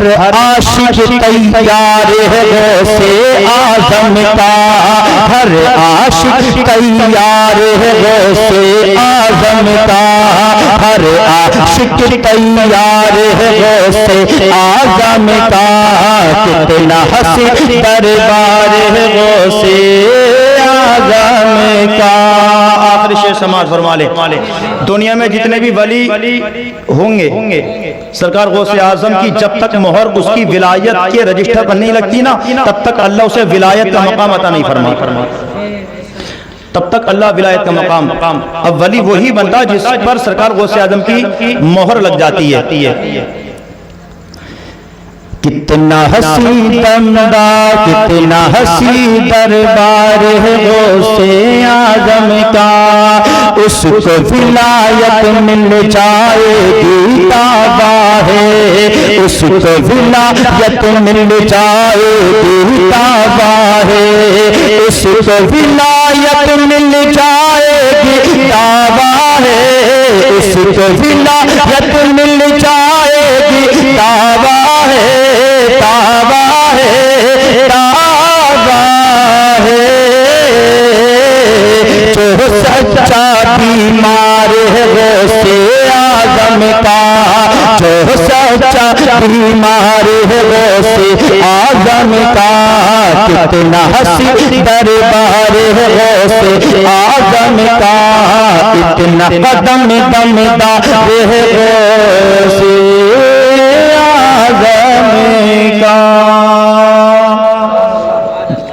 ہر عاشق تیار ہے غوث اعظم کا، ہر عاشق تیار ہے غوث اعظم کا، ہر عاشق تیار ہے غوث اعظم کا، کتنا حسین دربار ہے غوث اعظم کا۔ آخر شعر سماعت فرما لے، دنیا میں جتنے بھی ولی ہوں گے سرکار غوث اعظم کی جب تک مہر اس کی ولایت کے رجسٹر پر نہیں لگتی نا، تب تک اللہ اسے ولایت کا مقام عطا نہیں فرما، تب تک اللہ ولایت کا مقام۔ اب ولی وہی بنتا جس پر سرکار غوث اعظم کی مہر لگ جاتی ہے۔ کتنا حسین دمدا کتنا حسین دربار ہے غوث اعظم کا، اس کو ولایت مل جائے گی تابہ ہے، اس کو ولایت مل جائے گی تابہ ہے، اس کو ولایت مل جائے گی تابہ ہے، اس کو ولایت مل جائے گی تابہ ہے، تابہ ہے، تابہ ہے، جو سچا بیمار ہے غوث اعظم کا، جو سچا بیمار ہے غوث اعظم کا، کتنا حسین دربار ہے غوث اعظم کا، اتنا قدم دمدار ہے غوث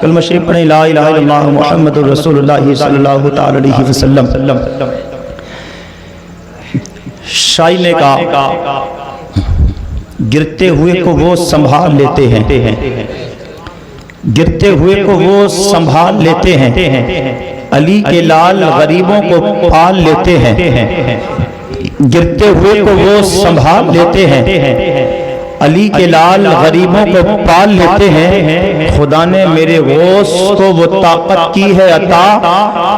کلمہ شریف پڑھیں، لا الہ الا اللہ محمد الرسول اللہ صلی اللہ تعالی علیہ وسلم۔ شاعر نے کہا گرتے ہوئے کو وہ سنبھال لیتے ہیں، گرتے ہوئے کو وہ سنبھال لیتے ہیں، علی کے لال غریبوں کو پال لیتے ہیں، گرتے ہوئے کو وہ سنبھال لیتے ہیں، علی کے لال غریبوں کو پال لیتے ہیں، خدا نے میرے غوث کو وہ طاقت کی ہے عطا،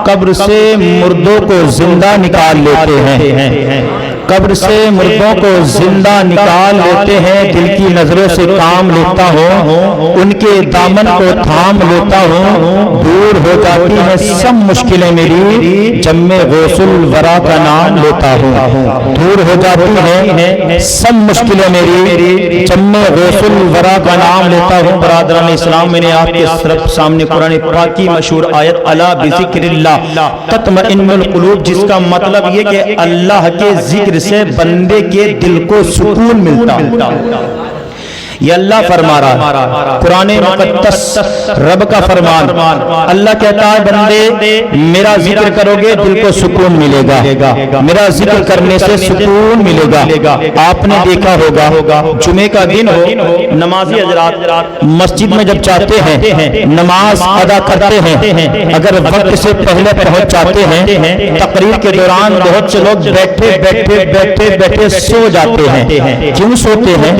قبر سے مردوں کو زندہ نکال لیتے ہیں، قبر سے مردوں کو زندہ نکال لیتے ہیں، دل کی نظروں سے کام لیتا ہوں، ان کے دامن کو تھام لیتا ہوں، دور ہو جاتی ہیں سب مشکلیں میری جب میں غوث الورا کا نام لیتا ہوں، دور ہو جاتی ہیں سب مشکلیں میری جب میں غوث الورا کا نام لیتا ہوں۔ برادران اسلام، میں نے آپ کے سامنے قرآن پاک کی مشہور آیت الا بذکر اللہ تطمئن القلوب، جس کا مطلب یہ کہ اللہ کے ذکر سے بندے کے دل کو سکون ملتا ہے۔ یہ اللہ فرما رہا، قرآن مقدس رب کا فرمان، اللہ کہتا ہے بندے میرا ذکر کرو گے دل کو سکون ملے گا، میرا ذکر کرنے سے سکون ملے گا۔ آپ نے دیکھا ہوگا جمعے کا دن ہو، نمازی حضرات مسجد میں جب چاہتے ہیں نماز ادا کرتے ہیں، اگر وقت سے پہلے پہنچ جاتے ہیں، تقریر کے دوران بہت سے لوگ بیٹھے سو جاتے ہیں۔ کیوں سوتے ہیں؟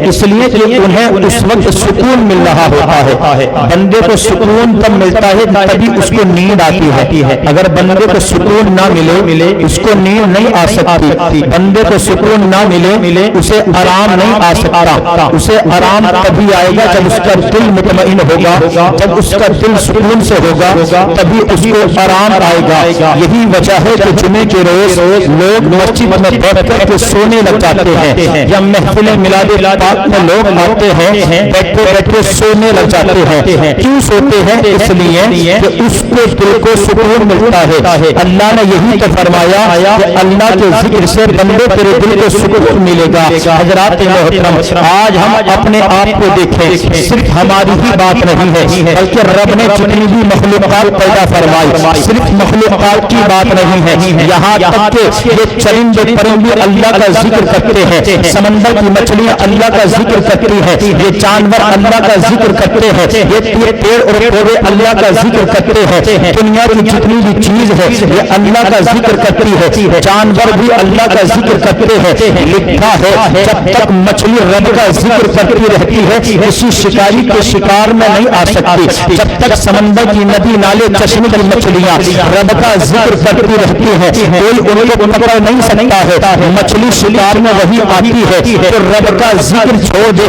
اس لیے کہ انہیں اس وقت سکون مل رہا ہوتا ہے۔ بندے کو سکون تب ملتا ہے تبھی اس کو نیند آتی ہے، اگر بندے کو سکون نہ ملے اس کو نیند نہیں آ سکتی، بندے کو سکون نہ ملے اسے آرام نہیں آ سکتا، اسے آرام تبھی آئے گا جب اس کا دل مطمئن ہوگا، جب اس کا دل سکون سے ہوگا تبھی اس کو آرام آئے گا۔ یہی وجہ ہے کہ جمعے کے روز لوگ مسجد میں بیٹھ کر کے سونے لگ جاتے ہیں، یا محفل میلاد پاک میں لوگ آتے ہیں بیٹھے سونے لگ جاتے ہیں۔ کیوں سوتے ہیں؟ اس لیے کہ اس کو دل کو سکون ملتا ہے۔ اللہ نے یہی تو فرمایا کہ اللہ کے ذکر سے بندے تیرے دل کو سکون ملے گا۔ حضرات محترم، آج ہم اپنے آپ کو دیکھیں، صرف ہماری ہی بات نہیں ہے بلکہ رب نے جتنی بھی مخلوقات پیدا فرمائی صرف مخلوقات کی بات نہیں ہے، یہاں تک کہ یہ چرند پرندے اللہ کا ذکر کرتے ہیں، سمندر کی مچھلیاں اللہ کا ذکر کرتی ہیں، یہ جانور اللہ کا ذکر کرتے ہیں، یہ پیڑ اور پودے اللہ کا ذکر کرتے ہیں، دنیا کی جتنی بھی چیز ہے یہ اللہ کا ذکر کرتی ہے، جانور بھی اللہ کا ذکر کرتے ہیں۔ لکھا ہے جب تک مچھلی رب کا ذکر کرتی رہتی ہے کسی شکاری کے شکار میں نہیں آ سکتی، جب تک سمندر کی ندی نالے چشمے کی مچھلیاں رب کا ذکر کرتی رہتی ہیں کوئی ان کو پکڑ نہیں سکتا ہے۔ مچھلی شکار میں وہی آتی ہے تو رب کا ذکر چھوڑ دے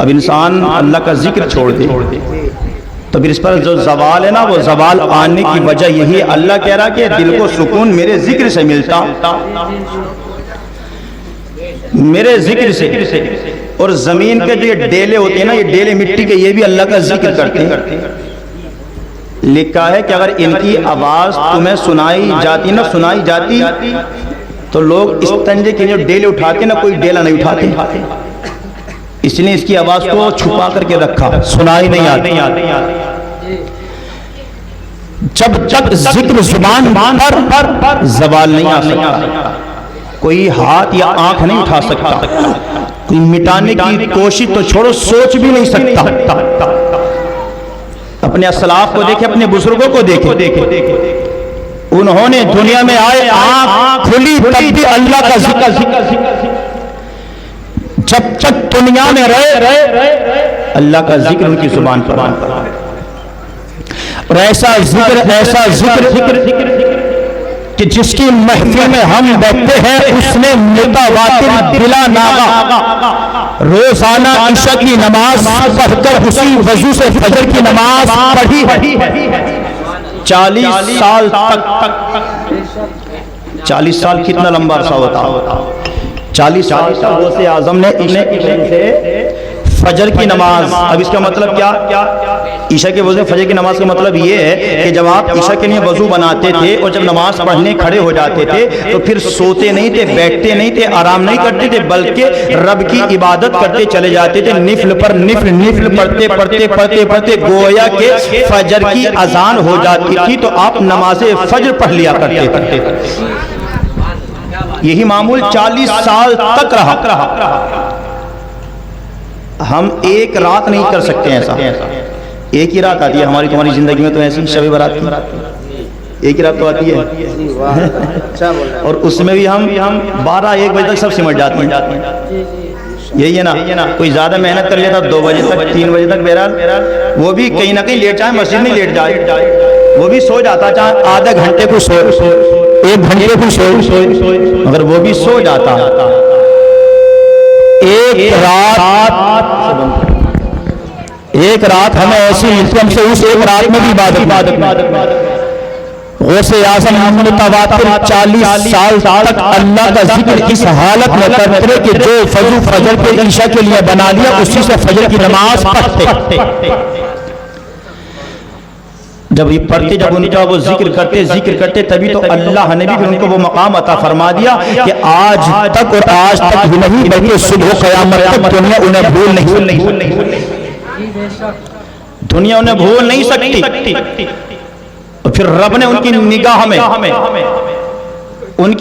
اب انسان اللہ کا ذکر چھوڑ دے تو پھر اس پر جو زوال ہے نا، وہ زوال آنے کی وجہ یہی ہے۔ اللہ کہہ رہا کہ دل کو سکون میرے ذکر سے ملتا، میرے ذکر سے۔ اور زمین کے جو یہ ڈیلے ہوتے ہیں نا، یہ ڈیلے مٹی کے، یہ بھی اللہ کا ذکر کرتے ہیں۔ لکھا ہے کہ اگر ان کی آواز تمہیں سنائی جاتی تو لوگ استنجے کے جو ڈیلے اٹھاتے نا، کوئی ڈیلا نہیں اٹھاتے، اس نے اس کی آواز کو چھپا کر کے رکھا، سنائی نہیں آتی۔ جب ذکر زبان پر زوال نہیں آ سکتا، کوئی ہاتھ یا آنکھ نہیں اٹھا سکتا، کوئی مٹانے کی کوشش تو چھوڑو، سوچ بھی نہیں سکتا۔ اپنے اسلاف کو دیکھیں، اپنے بزرگوں کو دیکھیں، انہوں نے دنیا میں آئے آنکھ کھلی تب بھی اللہ کا ذکر، جب تک دنیا میں رہے اللہ کا ذکر ان کی زبان پر۔ اور ایسا ذکر کہ جس کی محفل میں ہم بیٹھتے ہیں، اس نے متواتر بلا ناغہ روزانہ عشاء کی نماز پڑھ کر اسی وضو سے فجر کی نماز پڑھی ہے۔ 40 سال تک، 40 سال کتنا لمبا عرصہ ہوتا؟ 40 سال تک غوث اعظم نے عشاء سے فجر کی نماز۔ اب اس کا مطلب کیا؟ عشاء کے وضو فجر کی نماز کا مطلب یہ ہے کہ جب آپ عشاء کے لیے وضو بناتے تھے اور جب نماز پڑھنے کھڑے ہو جاتے تھے تو پھر سوتے نہیں تھے، بیٹھتے نہیں تھے، آرام نہیں کرتے تھے، بلکہ رب کی عبادت کرتے چلے جاتے تھے، نفل پر نفل پڑھتے گویا کہ فجر کی اذان ہو جاتی تھی تو آپ نماز فجر پڑھ لیا کرتے تھے۔ یہی معمول 40 سال تک رہا۔ ہم ایک رات نہیں کر سکتے ایسا، ایک ہی رات آتی ہے ہماری تمہاری زندگی میں، تو ایسی شب برات کی ایک ہی رات تو آتی ہے، اور اس میں بھی ہم 12-1 بجے تک سب سمٹ جاتے ہیں۔ یہی ہے نا، کوئی زیادہ محنت کر لیتا 2 بجے تک 3 بجے تک، بہرحال وہ بھی کہیں نہ کہیں لیٹ جائے، مسجد میں لیٹ جائے، وہ بھی سو جاتا، چاہے آدھا گھنٹے کو سو، 1 گھنٹے کو سو، مگر وہ بھی سو جاتا۔ ایک رات ہمیں ایسی ملتی، ہم سے اس ایک رات میں بھی عبادت۔ غوث اعظم متواتر 40 سال تک اللہ کا ذکر اس حالت میں کرتے کہ جو فجر کے عشاء کے لیے بنا لیا اسی سے فجر کی نماز پڑھتے۔ جب یہ پڑھتے، جب ان کا وہ ذکر کرتے تبھی تو اللہ نے بھی ان کو وہ مقام عطا فرما دیا کہ آج تک ہی نہیں بلکہ صبح قیامت تک دنیا انہیں بھول نہیں سکتی۔ اور پھر رب نے ان کی نگاہ میں ان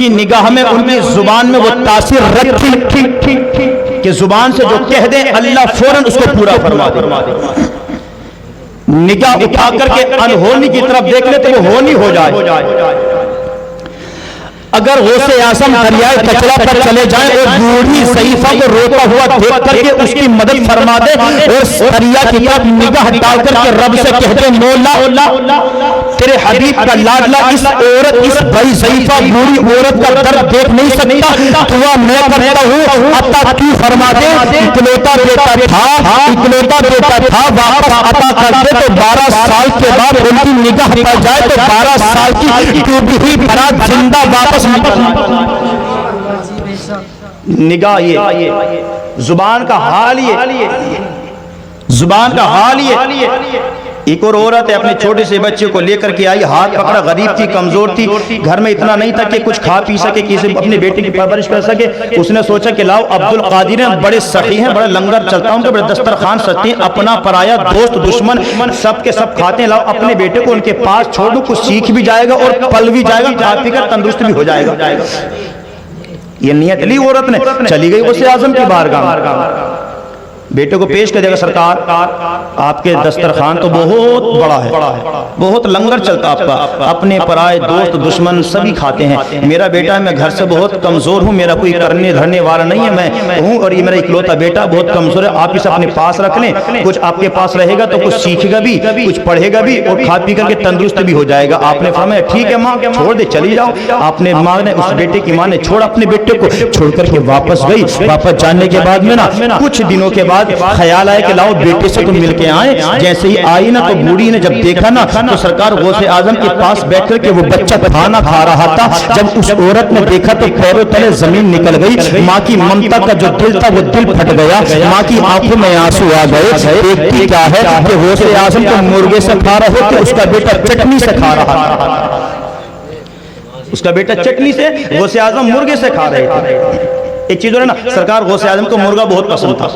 کی زبان میں وہ تاثیر رکھی کہ زبان سے جو کہہ دیں اللہ فوراً اس کو پورا فرما دے۔ نگاہ اٹھا کر کے انہونی کی طرف دیکھ لے تو وہ ہونی ہو جائے۔ اگر غوث اعظم دریائے کچرا پر چلے جائیں اور بوڑھی ضعیفہ کو روتا ہوا دیکھ کر کے اس کی مدد فرما دے اور دریا کی طرف نگاہ ڈال کر کے رب سے کہہ دے مولا تیرے حبیب کا لاڈلا اس عورت، اس بڑی ضعیفہ بوڑھی عورت کا درد دیکھ نہیں سکتا، دعا میں کرتا ہوں عطا کی فرما دے۔ اکلوتا بیٹا تھا واپس عطا کر دے تو 12 سال کے بعد ان کی نگاہ پڑ جائے تو 12 سال کی ڈوبی برات زندہ واپس نگاہ یہ زبان کا حال یہ ایک اور عورت ہے اپنے چھوٹے سے بچے کو لے کر کے آئی، ہاتھ پکڑا، غریب تھی، کمزور تھی، گھر میں اتنا نہیں تھا کہ کچھ کھا پی سکے، کسی اپنے بیٹے کی پرورش کر سکے۔ اس نے سوچا کہ لاؤ عبد القادر ہیں، بڑے سخی ہیں، بڑا لنگر چلتا ہوں، بڑے دسترخوان سجتے ہیں، اپنا پرایا دوست دشمن سب کے سب کھاتے ہیں، لاؤ اپنے بیٹے کو ان کے پاس چھوڑ دوں، کچھ سیکھ بھی جائے گا اور پل بھی جائے گا، کھا پی کر تندرست بھی ہو جائے گا۔ یہ نیت لی عورت نے، چلی گئی غوث اعظم کی بارگاہ، بیٹے کو پیش کر دے گا، سرکار آپ کے دسترخوان تو بہت بڑا ہے، بہت لنگر چلتا آپ کا، اپنے پرائے دوست دشمن سبھی کھاتے ہیں، میرا بیٹا ہے، میں گھر سے بہت کمزور ہوں، میرا کوئی کرنے دھرنے والا نہیں ہے، میں ہوں اور یہ میرا اکلوتا بیٹا بہت کمزور ہے، آپ اسے اپنے پاس رکھ لیں، کچھ آپ کے پاس رہے گا تو کچھ سیکھے گا بھی، کچھ پڑھے گا بھی اور کھا پی کر کے تندرست بھی ہو جائے گا۔ آپ نے فرمایا ٹھیک ہے ماں، چھوڑ دے، چلی جاؤ۔ آپ نے ماں نے اس بیٹے کی ماں نے چھوڑ اپنے بیٹے کو چھوڑ کر کے واپس گئی۔ واپس جانے کے بعد میں نا کچھ دنوں کے بعد بعد خیال آیا کہ لاؤ بیٹے سے تو مل کے آئیں. جیسے ہی آئی نا تو بوڑھی نے جب دیکھا نا تو سرکار غوث اعظم کے پاس بیٹھ کر کے وہ بچہ کھانا کھا رہا تھا. جب اس عورت نے دیکھا تو پیروں تلے زمین نکل گئی. ماں کی ممتا کا جو دل تھا وہ دل پھٹ گیا. ماں کی آنکھوں میں آنسو آ گئے. دیکھتی کیا ہے کہ غوث اعظم تو مرغے سے کھا رہے تھے, اس کا بیٹا چٹنی سے کھا رہا تھا. اس کا بیٹا چٹنی سے, غوث اعظم مرغے سے کھا رہے تھے. ایک چیز ہے نا, سرکار غوث اعظم کو مرغا بہت پسند تھا,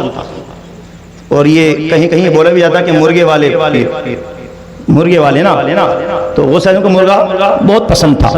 اور یہ کہیں کہیں بولا بھی جاتا کہ مرغے والے نا, تو غوث اعظم کو مرغا بہت پسند تھا.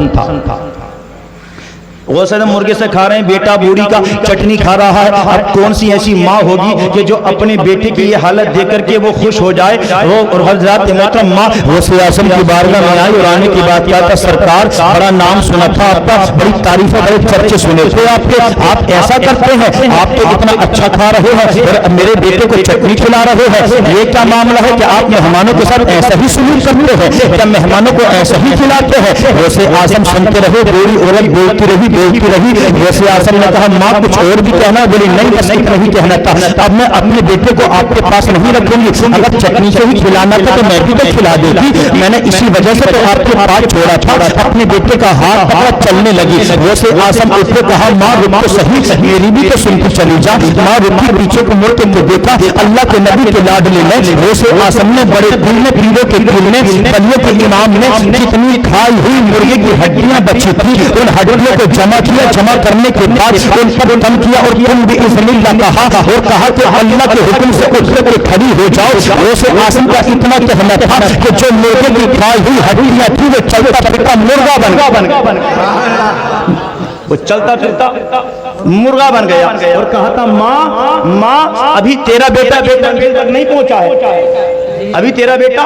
غوث اعظم مرغے سے کھا رہے ہیں, بیٹا بوڑھی کا چٹنی کھا رہا ہے. اب کون سی ایسی ماں ہوگی کہ جو اپنے بیٹے کی یہ حالت دیکھ کر کے وہ خوش ہو جائے. وہ اور حضرات محترم ماں غوث اعظم کی بارگاہ میں آئی اور آنے کی بات کیا تھا, سرکار بڑا نام سنا تھا آپ کا, بڑی تعریفیں بڑے چرچے سنے تھے آپ کے, آپ ایسا کرتے ہیں, آپ تو اتنا اچھا کھا رہے ہیں اور میرے بیٹے کو چٹنی کھلا رہے ہیں. یہ کیا معاملہ ہے کہ آپ مہمانوں کے ساتھ ایسا ہی سلوک کرتے ہیں, کیا مہمانوں کو ایسا ہی کھلاتے ہیں؟ غوث اعظم سنتے رہے, بوڑھی عورت بولتی رہی. غوث اعظم نے کہا ماں کچھ اور بھی کہنا, بولی نہیں بس نہیں کہنا تھا. اب میں اپنے بیٹے کو آپ کے پاس نہیں رکھوں گی, اگر چٹنی سے ہی کھلانا تھا تو میں بھی تو کھلا دیتی. میں نے اسی وجہ سے تو آپ کے پاس چھوڑا تھا. اپنے بیٹے کا ہاتھ پکڑا چلنے لگی. غوث اعظم اٹھے, کہا ماں رک تو صحیح, میری بھی تو سن کے چلی جا. ماں رکی, پیچھے کو مڑ کے دیکھا, اللہ کے نبی کے لاڈلے میں غوث اعظم نے بڑے دل میں پیروں کے دل میں بلیوں کے امام نے کتنی کھائی ہوئی مرغے کی ہڈیاں بچی تھی, ان ہڈیوں کو جمع کیا. جمع کرنے کے بعد ان پر دم کیا اور تم بھی اذن اللہ کہا, اور کہا کہ اللہ کے حکم سے اٹھ کر کھڑی ہو جاؤ. غوث اعظم کا اتنا کہنا تھا کہ جو مرغے کی کھائی ہوئی ہڈیاں تھی وہ چلتا پھرتا مرغا بن گیا. وہ چلتا پھرتا مرغا بن گیا اور کہا تھا ماں ابھی تیرا بیٹا تک نہیں پہنچا ہے, ابھی تیرا بیٹا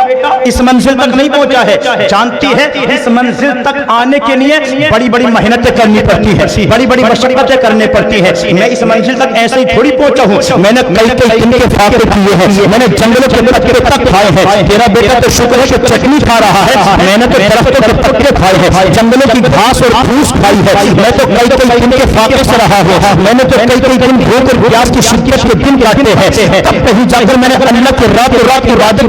اس منزل تک نہیں پہنچا ہے. جانتی ہے اس منزل تک آنے کے لیے بڑی بڑی محنتیں کرنی پڑتی ہیں, بڑی بڑی مشقتیں کرنے پڑتی ہیں. میں اس منزل تک ایسے ہی تھوڑی پہنچا ہوں. میں نے کئی دن کے فاتح کیے ہیں, میں نے جنگلوں کے پتے تک کھائے ہیں. تیرا بیٹا تو شکر ہے کہ چٹنی کھا رہا ہے, میں نے تو درختوں کے پتے کھائے ہیں, جنگلوں کی گھاس اور پھوس کھائی ہے. میں تو کئی دن کے فاتح سے رہا ہوں. میں نے تو کئی دن بھوک اور پیاس کی شدت کے دن کاٹے ہیں. تب کہیں جا کر میں نے اللہ کے رات کی عبادت کی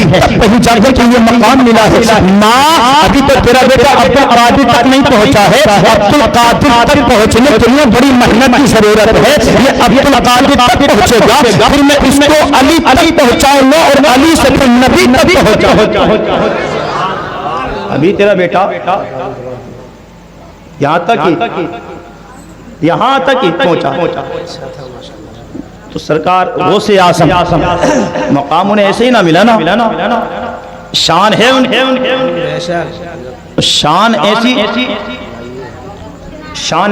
ہے, تب کہیں جا کر یہ مقام ملا ہے. ماں ابھی تو تیرا بیٹا عبد القادر تک نہیں پہنچا ہے, عبد القادر تک پہنچنے کے لیے بڑی محنت کی ضرورت ہے. یہ عبد القادر تک پہنچے گا, پھر میں اس کو علی تک پہنچاؤں گا اور علی سے پھر نبی تک پہنچاؤں. ابھی تیرا بیٹا یہاں تک ہی پہنچا. تو سرکار غوث اعظم مقام انہیں ایسے ہی نہ ملا نا, شان ہے شان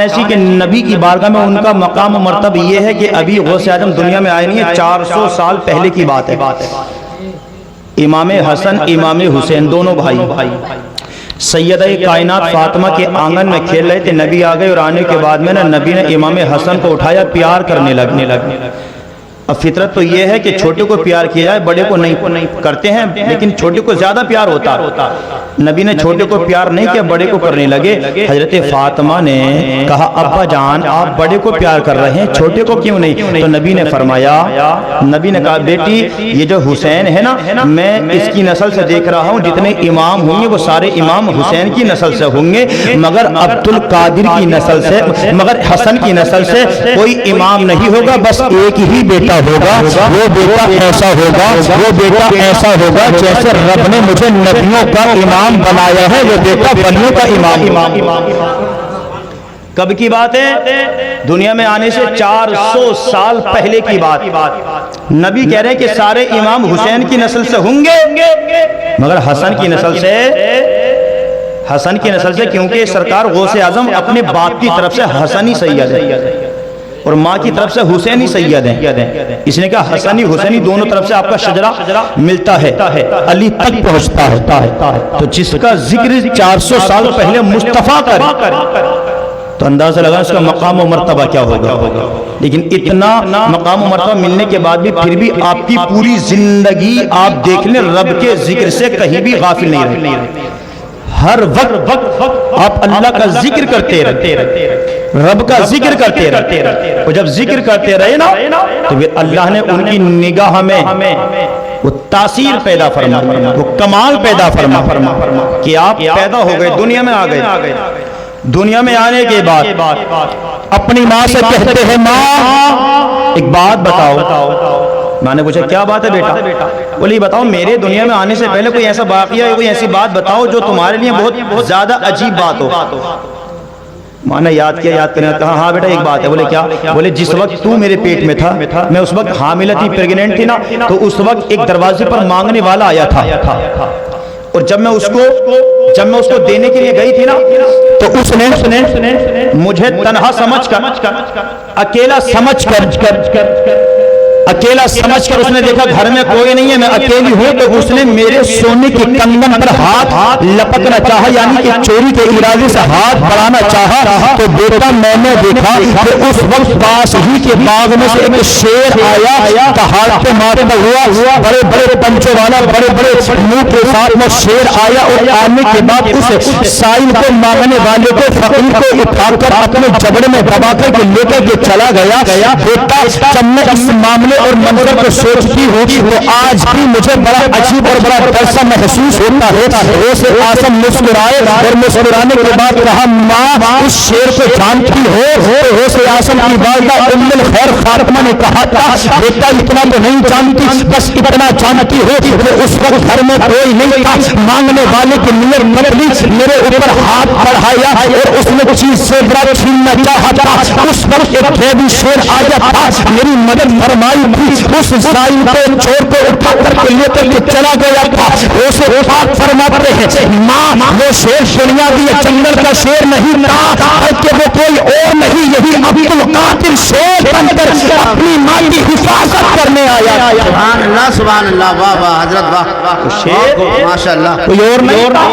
ایسی کہ نبی کی بارگاہ میں ان کا مقام و مرتبہ یہ ہے کہ ابھی غوث اعظم دنیا میں آئے نہیں ہے, 400 سال پہلے کی بات ہے. امام حسن امام حسین دونوں بھائی سیدہ کائنات فاطمہ کے آنگن میں کھیل رہے تھے. نبی آ گئے اور آنے کے بعد میں نبی نے امام حسن کو اٹھایا, پیار کرنے لگنے. اب فطرت تو یہ ہے کہ چھوٹے کو پیار کیا جائے, بڑے کو نہیں کرتے ہیں, لیکن چھوٹے کو زیادہ پیار ہوتا. نبی نے چھوٹے کو پیار نہیں کیا, بڑے کو کرنے لگے. حضرت فاطمہ نے کہا ابا جان آپ بڑے کو پیار کر رہے ہیں, چھوٹے کو کیوں نہیں؟ تو نبی نے فرمایا, نبی نے کہا بیٹی یہ جو حسین ہے نا, میں اس کی نسل سے دیکھ رہا ہوں جتنے امام ہوں گے وہ سارے امام حسین کی نسل سے ہوں گے, مگر عبد القادر کی نسل سے, مگر حسن کی نسل سے کوئی امام نہیں ہوگا, بس ایک ہی بیٹا ہوگا. وہ بیٹا ایسا ہوگا جیسے رب نے مجھے نبیوں کا امام بنایا ہے, وہ بیٹا بلیوں کا امام. کب کی بات ہے؟ دنیا میں آنے سے 400 سال پہلے کی بات. نبی کہہ رہے ہیں کہ سارے امام حسین کی نسل سے ہوں گے, مگر حسن کی نسل سے کیونکہ سرکار غوث اعظم اپنے باپ کی طرف سے حسنی سید ہے اور ماں کی طرف سے حسینی سید ہیں. اس نے کہا حسنی حسینی دونوں طرف سے آپ کا شجرہ ملتا ہے, علی تک پہنچتا ہے. تو جس کا ذکر 400 سال پہلے مصطفیٰ کرے تو اندازہ لگا اس کا مقام و مرتبہ کیا ہوگا. لیکن اتنا مقام و مرتبہ ملنے کے بعد بھی پھر بھی آپ کی پوری زندگی آپ دیکھ لیں رب کے ذکر سے کہیں بھی غافل نہیں رہے. ہر وقت آپ اللہ کا ذکر کرتے رہتے، رب کا ذکر کرتے رہتے، اور جب ذکر کرتے رہے نا تو پھر اللہ نے ان کی نگاہ میں وہ تاثیر پیدا فرما، وہ کمال پیدا فرما کہ آپ پیدا ہو گئے، دنیا میں آ گئے، دنیا میں آنے کے بعد اپنی ماں سے کہتے ہیں ماں ایک بات بتاؤ۔ ماں نے پوچھا کیا بات ہے بیٹا؟ بولی بتاؤ میرے دنیا میں آنے سے پہلے کوئی ایسا واقعہ، کوئی ایسی بات بتاؤ جو تمہارے لیے بہت زیادہ عجیب بات ہو۔ ماں نے یاد کرنے کہا ہاں بیٹا ایک بات ہے۔ بولے کیا؟ بولے جس وقت تو میرے پیٹ میں تھا، میں اس وقت حاملہ تھی، پریگننٹ تھی نا، تو اس وقت ایک دروازے پر مانگنے والا آیا تھا، اور جب میں اس کو دینے کے لیے گئی تھی نا تو اس نے مجھے تنہا سمجھ کر، اکیلا سمجھ کر اس نے دیکھا گھر میں کوئی نہیں ہے، میں اکیلی ہوں، تو اس نے میرے سونے کے کنگن پر ہاتھ لپکنا چاہا، یعنی کہ چوری کے ارادے سے ہاتھ بڑھانا چاہا۔ تو بیٹا میں نے دیکھا کہ اس وقت پاس ہی کے باغ میں سے ایک شیر آیا، دہاڑتے مارتا ہوا، بڑے بڑے پنچوں والا، بڑے بڑے منہ کے ساتھ وہ شیر آیا، اور آنے کے بعد اس سائل کو، مانگنے والے کو، فقیر کو اٹھا کر اپنے جبڑے میں دبا کر کے لے کر کے چلا گیا۔ بیٹا جب میں اس معاملے اور منظر کو سوچتی ہوں تو آج بھی مجھے بڑا عجیب اور بڑا ڈر سا محسوس ہوتا ہے۔ غوث اعظم مسکرائے اور مسکرانے کے بعد کہا ماں اس شیر کو جانتی ہو؟ غوث اعظم کی والدہ ام الخیر فاطمہ نے کہا تھا بیٹا اتنا تو نہیں جانتی، بس اتنا جانتی ہو کہ اس وقت گھر میں کوئی نہیں تھا، مانگنے والے کی نیت بدلی، میرے اوپر ہاتھ بڑھایا اور اس نے چیز سے بڑا چھیننا چاہا تھا۔ اس وقت ایک قیدی شیر آیا تھا، میری مدد فرمائی تھی، اس سائل کو چور کو اٹھا کر کے لے کر کے چلا گیا تھا۔ اسے پاک فرماتے ہیں ماں وہ شیر شریعتی جنگل کا شیر نہیں تھا، بلکہ وہ کوئی اور نہیں، یہی عبد القادر شیر بن کر اپنی ماں کی حفاظت کرنے آیا۔ سبحان اللہ سبحان اللہ، واہ واہ حضرت واہ، شیر ماشاء اللہ، کوئی اور نہیں تھا،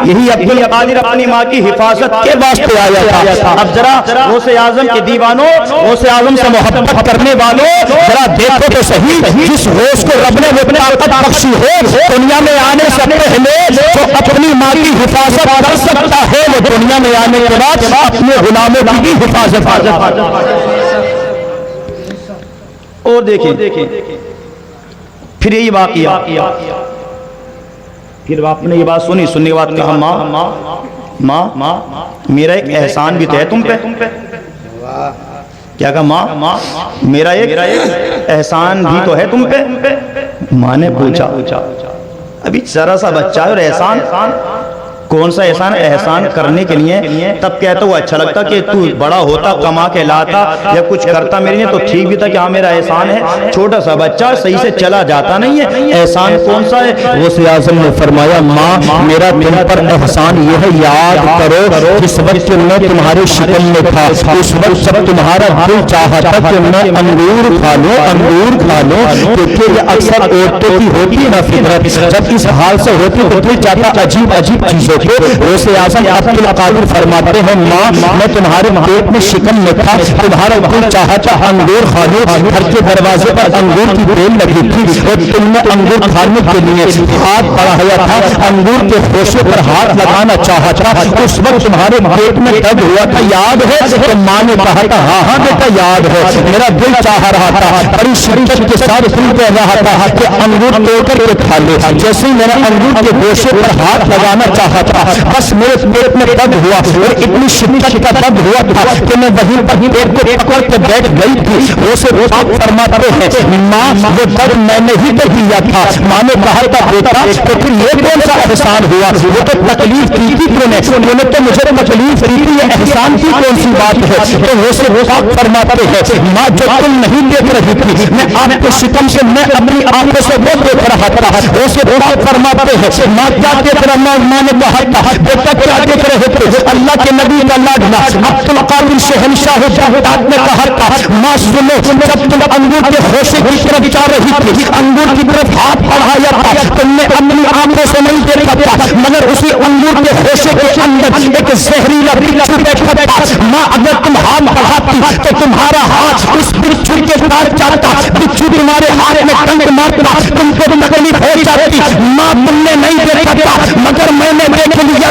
یہی عبد القادر اپنی ماں کی حفاظت کے واسطے آیا تھا۔ اب ذرا غوث اعظم کے دیوانوں، غوث اعظم سے محبت کرنے والوں، ذرا دیکھو تو صحیح، جس غوث کو رب نے وہ طاقت بخشی ہو دنیا میں آنے سے پہلے جو اپنی ماں کی حفاظت کر سکتا ہے، وہ دنیا میں آنے کے بعد اپنے غلاموں کی بھی حفاظت۔ اور دیکھیں پھر یہی واقعہ، پھر آپ نے یہ بات سنی، سننے کے بعد کہا ماں میرا ایک احسان بھی تو ہے تم پہ۔ کیا کہا ماں میرا ایک احسان بھی تو ہے تم پہ۔ ماں نے پوچھا ابھی ذرا سا بچہ ہے اور احسان کون سا احسان؟ احسان کرنے کے لیے تب کہتا وہ اچھا لگتا کہ تو بڑا ہوتا، کما کے لاتا یا کچھ کرتا میرے لیے تو ٹھیک بھی تھا کہ ہاں میرا احسان ہے، چھوٹا سا بچہ صحیح سے چلا جاتا نہیں ہے، احسان کون سا ہے؟ غوث اعظم نے فرمایا ماں میرا تم پر احسان یہ ہے، یاد کرو جس وقت میں تمہارے شکم میں تھا، اس وقت جب تمہارا دل چاہا تھا کہ میں انگور کھا لوں، کیونکہ یہ اکثر عورتوں کی ہوتی نا فطرت، جب اس حال سے ہوتی تو دل چاہتا عجیب چیزوں کو۔ غوث اعظم عبد القادر فرماتے ہیں ماں میں تمہارے پیٹ میں شکم میں تھا، تمہارا دل چاہا تھا انگور کھا لوں، گھر کے دروازے پر انگور کی بیل لگی تھی اور تم نے انگور کھانے کے لیے ہاتھ بڑھایا تھا، انگور کے خوشے پر ہاتھ لگانا چاہا تھا، اس وقت تمہارے پیٹ میں درد ہوا تھا، یاد ہے؟ تو ماں نے کہا تھا ہاں بیٹا یاد ہے، میرا دل چاہ رہا تھا، بڑی شدت کے ساتھ دل کہہ رہا تھا کہ انگور توڑ کر کے کھا لے، جیسے میں نے انگور کے گوشے پر ہاتھ لگانا چاہا تھا بس میرے پیٹ میں درد ہوا اور اتنی شدت کا درد ہوا تھا کہ میں وہیں پر پیٹ کو پکڑ کے بیٹھ گئی تھی۔ اسے پاک فرماتے ہیں ماں وہ درد میں نے ہی تو دیا تھا۔ ماں نے کہا تھا بیٹا تو پھر یہ کون سا احسان ہوا؟ وہ تو تکلیف دی تھی انہوں نے تو مجھے تکلیف دی تھی، یہ احسان کی کون سی بات ہے؟ تو اسے پاک فرماتے ہیں ماں جو تم نہیں دیکھ رہی تھی میں آپ کے شکم سے میں اپنی آنکھوں سے وہ دیکھ رہا تھا۔ اسے پاک فرماتے ہیں ماں کیا دیکھ رہا؟ ماں نے کہا تھا بیٹا کیا دیکھ رہے تھے؟ اللہ کے نبی کا لاڈلا عبد القادر شہنشاہ جاہدات نے کہا تھا ماں سنو جب تم انگور کے خوشے کی طرف جا رہی تھی، انگور کی طرف ہاتھ بڑھایا تھا، تم نے اپنی آنکھوں سے نہیں دیکھا تھا مگر اسی انگور کے خوشے کے اندر ایک زہریلا بچھو بیٹھا تھا۔ ماں اگر تم ہاتھ بڑھاتی تو تمہارا ہاتھ اس بچھو کے پاس جاتا، بچھو تمہارے ہاتھ میں ڈنک مارتا، تم کو تکلیف ہو جاتی۔ ماں تم نے نہیں دیکھا تھا مگر میں نے دیکھ لیا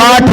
8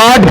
8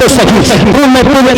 تو صحیح، اس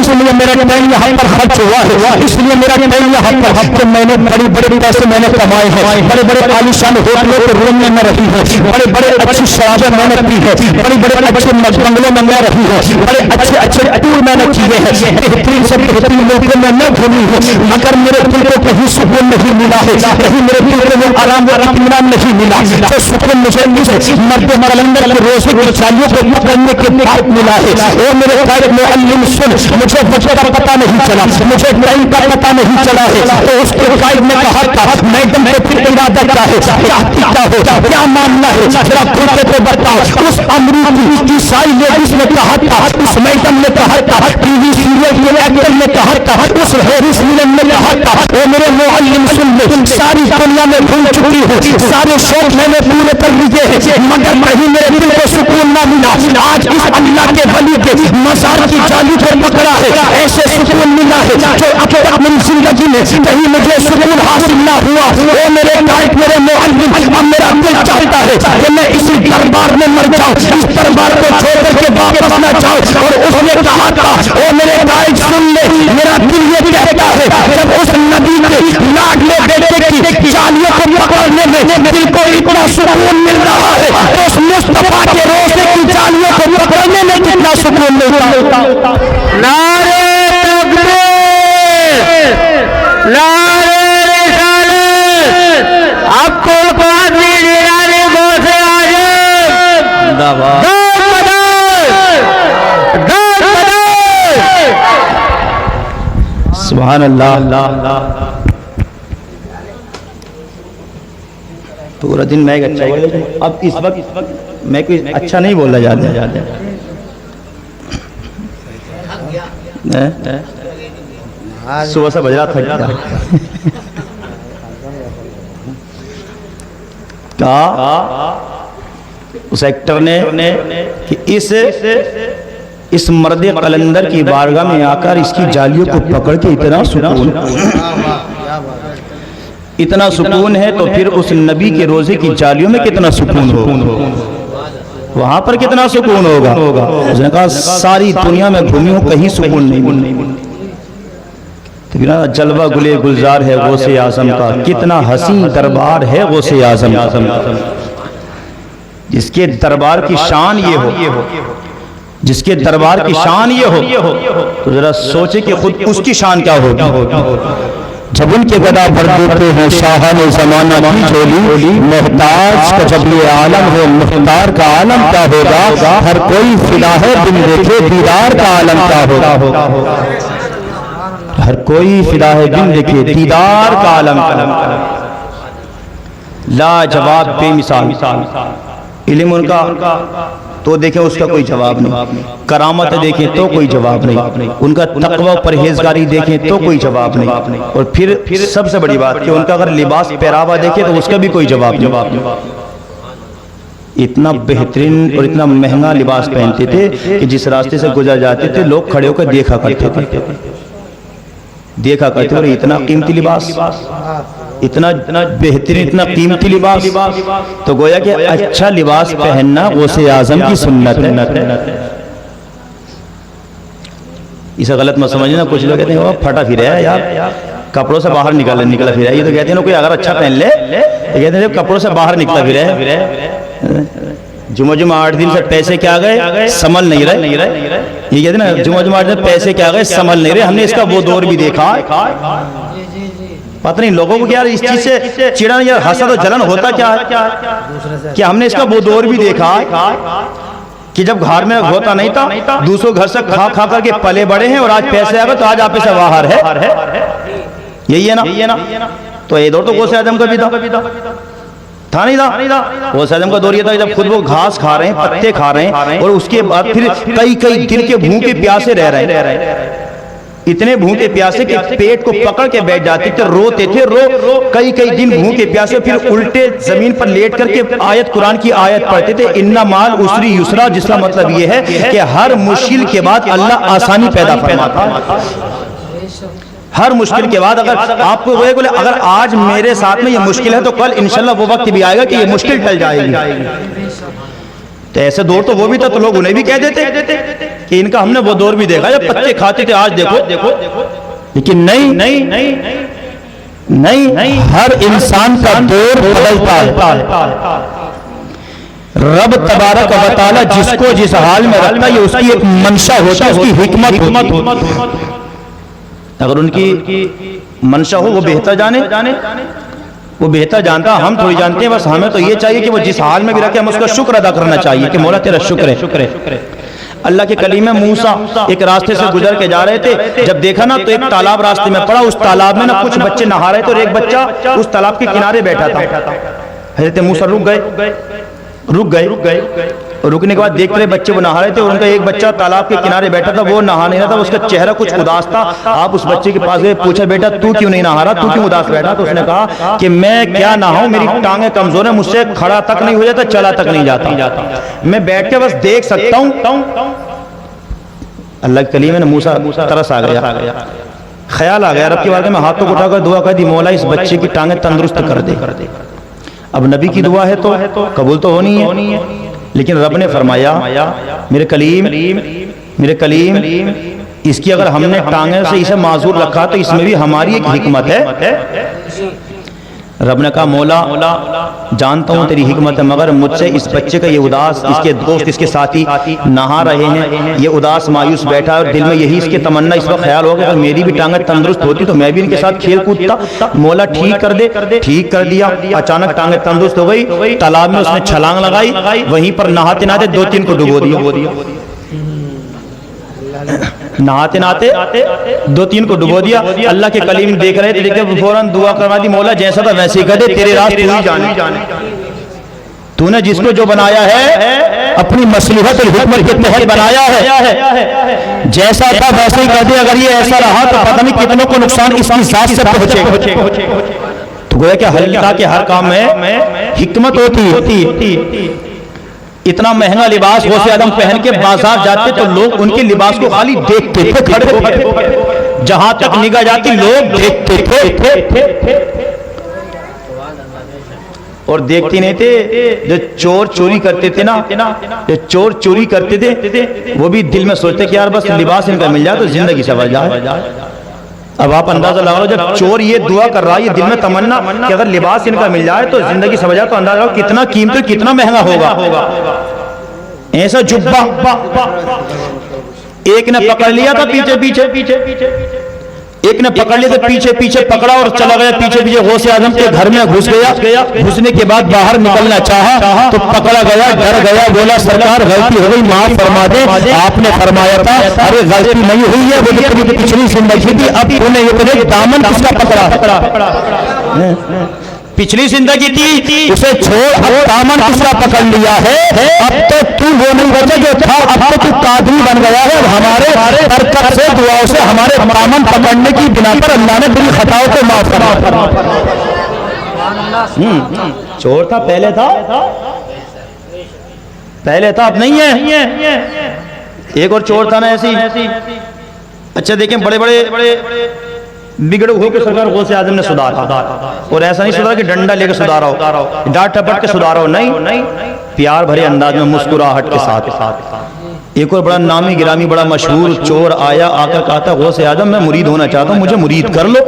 لیے میرا ٹائم یہاں پر خرچ ہوا ہے، اس لیے میرا ٹائم یہاں پر کہ میں نے بڑے بڑے پیسے میں نے کمائے ہیں، بڑے بڑے عالیشان ہوٹلوں کے روم میں میں رہی ہوں، بڑے بڑے اچھی شرابیں میں نے پی ہے، بڑے بڑے اچھے بنگلوں میں میں رہی ہوں، بڑے اچھے اچھے ٹور میں نے کیے ہیں، بہترین سے بہترین ملکوں میں میں گھومی ہوں، مگر میرے دل کو کہیں سکون نہیں ملا ہے، کہیں میرے دل کو وہ آرام و اطمینان نہیں ملا جو سکون مجھے اس مرد کلندر کے روزے کی چالیوں کو پکڑنے کے بعد ملا ہے۔ او میرے قائد معلم سن، مجھے وقت کا پتہ نہیں چلا، مجھے ٹائم کا پتہ نہیں چلا ہے، تو اس کے قائد نے کہا تھا میڈم کو پھر ارادہ کیا ہے، چاہتی کیا ہو، کیا ماننا ہے، ذرا کھل کے تو بتاؤ۔ اس امریکی عیسائی لیڈیز نے کہا تھا، اس میڈم نے کہا تھا، ٹی وی سیریل کے ایکٹر نے کہا تھا، اس ہیرس ملن نے کہا تھا، او میرے معلم سن لے، ساری دنیا میں گھوم چکی ہوں، سارے شوق میں نے پورے کر لیے ہیں، مگر کہیں میرے دل کو سکون نہ ملا۔ آج اس اللہ کے ولی کے مزار کی جالی کو پکڑا ہے، ایسے سکون ملا ہے جو اب تک میری زندگی میں کہیں مجھے سکون حاصل نہ ہوا۔ او میرے قائد میرے معلم، اب میرا دل چاہتا ہے کہ میں اسی دربار میں مر جاؤں، اس دربار کو چھوڑ کر کے واپس نہ جاؤں۔ اور اس نے کہا تھا، او میرے قائد سن لے، میرا دل یہ کہتا ہے جب اس نبی کے لاڈلے بیٹے کی جالیوں کو پکڑنے میں دل کو اتنا سکون مل رہا ہے، تو اس مصطفیٰ کے روزے کی جالیوں کو پکڑنے میں کتنا سکون ملتا ہوتا۔ نعرہ تکبیر، نعرہ رسالت، اب کو قادری جیلانی غوث اعظم، داد بدر، سبحان اللہ۔ پورا دن میں اچھا ہی، اب اس وقت میں کوئی اچھا نہیں بول رہا جاتا صبح سے بج رہا تھا کہا اس ایکٹر نے کہ اس مرد قلندر کی بارگاہ میں آ کر اس کی جالیوں کو پکڑ کے اتنا سکون ہے تو پھر اس نبی کے روزے کی جالیوں میں کتنا سکون ہو، وہاں پر کتنا سکون ہوگا۔ اس نے کہا ساری دنیا میں گھومی ہوں کہیں سکون نہیں ملی۔ جلوہ گلے گلزار ہے غوث اعظم کا، کتنا حسین دربار ہے غوث اعظم کا، جس کے دربار کی شان یہ ہو، جس کے دربار کی شان یہ ہو تو ذرا سوچے کہ خود اس کی شان کیا ہوگی۔ جب ان کے گدا بھر دیتے ہیں شاہان زمانہ کی جھولی، محتاج کا جب یہ عالم ہے مختار کا عالم کیا ہوگا، ہر کوئی فدا ہے بن دیکھے دیدار کا عالم کیا ہوگا، ہر کوئی فدا ہے بن دیکھے دیدار کا عالم کیا ہوگا۔ لا جواب بے مثال علم ان کا تو دیکھیں اس کا کوئی جواب نہیں، کرامت دیکھیں تو کوئی جواب نہیں، ان کا تقوی پرہیزگاری دیکھیں تو کوئی جواب نہیں، اور پھر سب سے بڑی بات کہ ان کا اگر لباس پہراوا دیکھیں تو اس کا بھی کوئی جواب نہیں۔ اتنا بہترین اور اتنا مہنگا لباس پہنتے تھے کہ جس راستے سے گزر جاتے تھے لوگ کھڑے ہو کر دیکھا کرتے تھے، اور اتنا قیمتی لباس، اتنا بہترین، اتنا قیمتی لباس، تو گویا کہ اچھا لباس پہننا غوث اعظم کی سنت ہے۔ اسے غلط مت سمجھنا، کچھ لوگ کہتے ہیں وہ پھٹا پھرا ہے یار، کپڑوں سے باہر نکلا پھرا ہے، یہ تو کہتے ہیں کوئی اگر اچھا پہن لے تو کہتے ہیں کپڑوں سے باہر نکلا پھرا ہے، جمعہ 8 دن سے پیسے کیا گئے سنبھل نہیں رہے، یہ کہتے ہیں نا جمعہ 8 دن پیسے کیا گئے سنبھل نہیں رہے۔ ہم نے اس کا وہ دور بھی دیکھا، پتہ نہیں لوگوں کو کیا اس چیز سے چڑن یا حسد و جلن ہوتا کیا ہے، کہ ہم نے اس کا وہ دور بھی دیکھا کہ جب گھر میں ہوتا نہیں تھا دوسروں گھر سے کھا کھا کر کے پلے بڑے ہیں، اور آج پیسے آ گئے تو آج آپ سے باہر ہے، یہی ہے نا۔ تو یہ دور تو غوث اعظم کا بھی تھا نہیں تھا، غوث اعظم کا دور یہ تھا جب خود وہ گھاس کھا رہے ہیں، پتے کھا رہے ہیں، اور اس کے بعد پھر کئی دن کے بھوکے پیاسے رہ رہے ہیں، اتنے بھوکے پیاسے کہ پیٹ کو پکڑ کے بیٹھ جاتے تھے، روتے تھے، کئی دن بھوکے پیاسے، پھر الٹے زمین پر لیٹ کر کے قرآن کی آیت پڑھتے تھے، ان مال عسری یسرا، جس کا مطلب یہ ہے کہ ہر مشکل کے بعد اللہ آسانی پیدا فرماتا ہے۔ ہر مشکل کے بعد اگر آپ کو بولے اگر آج میرے ساتھ میں یہ مشکل ہے تو کل انشاءاللہ وہ وقت بھی آئے گا کہ یہ مشکل ٹل جائے گی۔ تو ایسے دور تو وہ بھی تھا تو لوگ انہیں بھی کہہ دیتے کہ ان کا ہم نے وہ دور بھی دیکھا جب پتے کھاتے تھے، آج دیکھو. لیکن نہیں، ہر انسان کا دور بدلتا ہے. رب تبارک و تعالی جس کو جس حال میں رکھتا ہے یہ اس کی ایک منشا ہوتی ہے، اس کی حکمت ہوتی ہے. اگر ان کی منشا ہو وہ بہتر جانے، وہ بہتر جانتا، ہم تھوڑی جانتے ہیں. بس ہمیں تو یہ چاہیے کہ وہ جس حال میں بھی رکھے ہم اس کا شکر ادا کرنا چاہیے کہ مولا تیرا شکر ہے. اللہ کے کلیم موسیٰ ایک راستے سے گزر کے جا رہے تھے، جب دیکھا نا تو ایک تالاب راستے میں پڑا، اس تالاب میں نا کچھ بچے نہا رہے تھے اور ایک بچہ اس تالاب کے کنارے بیٹھا تھا. حضرت موسیٰ رک گئے. رکنے کے بعد دیکھ رہے بچے وہ نہا رہے تھے اور ان کا ایک بچہ تالاب کے کنارے بیٹھا تھا، وہ نہا نہیں رہا تھا، اس کا چہرہ کچھ اداس تھا. آپ اس بچے کے پاس گئے، پوچھا بیٹا تو کیوں نہیں نہا رہا، تو کیوں اداس بیٹھا؟ تو اس نے کہا کہ میں کیا نہاؤں، میری ٹانگیں کمزور ہیں، مجھ سے کھڑا تک نہیں ہو جاتا، چلا تک نہیں جاتا، میں بیٹھ کے بس دیکھ سکتا ہوں. اللہ کے کلیم نے موسیٰ ترس آ گیا، خیال آ گیا رب کے بارے میں، ہاتھوں کو اٹھا کر دعا کر دی مولا اس بچے کی ٹانگیں تندرست کر دے. اب نبی کی دعا ہے تو قبول تو ہونی ہے، لیکن رب نے فرمایا میرے کلیم اس کی اگر ہم نے ٹانگیں سے اسے معذور رکھا تو اس میں بھی ہماری ایک حکمت ہے. رب نے کہا مولا جانتا ہوں تیری حکمت ہے، مگر مجھ سے اس بچے کا یہ اداس، اس کے دوست اس کے ساتھی نہا رہے ہیں، یہ اداس مایوس بیٹھا اور دل میں یہی اس کے تمنا اس وقت خیال ہوگا اگر میری بھی ٹانگیں تندرست ہوتی تو میں بھی ان کے ساتھ کھیل کودتا. مولا ٹھیک کر دے. ٹھیک کر دیا. اچانک ٹانگیں تندرست ہو گئی، تالاب میں اس نے چھلانگ لگائی، وہیں پر نہاتے نہاتے 2-3 کو ڈبو دیا. نہاتے نہاتے 2-3 کو ڈبو دیا. اللہ کے کلیم دیکھ رہے تھے لیکن فوراً دعا کروا دی مولا جیسا تھا ویسے ہی کر دے، تیرے راز تو ہی جانے. تو نے جس کو جو بنایا ہے اپنی مصلحت الحکمت کے تحت بنایا ہے، جیسا تھا ویسے ہی کر دے. اگر یہ ایسا رہا تو پتہ نہیں کتنوں کو نقصان اس کی ذات سے پہنچے گا. تو گویا کہ اللہ کے ہر کام میں حکمت ہوتی. اتنا مہنگا لباس غوث اعظم پہن کے بازار جاتے تو لوگ ان کے لباس کو خالی دیکھتے تھے، کھڑے ہو کے جہاں تک نگاہ جاتی لوگ دیکھتے تھے اور دیکھتے نہیں تھے. جو چور چوری کرتے تھے نا، جو چور چوری کرتے تھے وہ بھی دل میں سوچتے کہ یار بس لباس ان کا مل جائے تو زندگی سنور جائے. اب آپ اندازہ لگا لو جب چور یہ دعا کر رہا ہے، یہ دل میں تمنا کہ اگر لباس ان کا مل جائے تو زندگی سنور جائے، تو اندازہ لگا کتنا قیمتی کتنا مہنگا ہوگا. ایسا جبہ ایک نے پکڑ لیا تھا پیچھے ایک نے پکڑ لیا تو پیچھے پکڑا اور چلا گیا پیچھے غوث اعظم کے گھر میں گھس گیا. گھسنے کے بعد باہر نکلنا چاہا تو پکڑا گیا، ڈر گیا، بولا سرکار غلطی ہو گئی معاف فرما دے. آپ نے فرمایا تھا ارے غلطی نہیں ہوئی ہے، وہ پچھلی زندگی تھی، اب تو نے یہ دامن کس کا پکڑا؟ پچھلی زندگی تھی اسے چھوڑ، اب دامن کس کا پکڑ لیا ہے؟ اب تو وہ نہیں بچا جو تھا، اب تو قادری بن گیا ہے. ہمارے برکت سے دعاؤں سے ہمارے دامن پکڑنے کی بنا پر اللہ نے دل خطاؤں کو معاف فرما. چور تھا پہلے تھا اب نہیں ہے. ایک اور چور تھا نا ایسی. اچھا دیکھیں بڑے بگڑے ہو کے سرکار غوث اعظم نے سدھارا، اور ایسا نہیں سدھارا کہ ڈنڈا لے کے سدھارا ہو، ڈانٹ ٹپٹ کے سدھارا ہو، نہیں، پیار بھرے انداز میں مسکراہٹ کے ساتھ. ایک اور بڑا نامی گرامی بڑا مشہور چور آیا، آ کر کہا تھا غوث اعظم میں مرید ہونا چاہتا ہوں، مجھے مرید کر لو،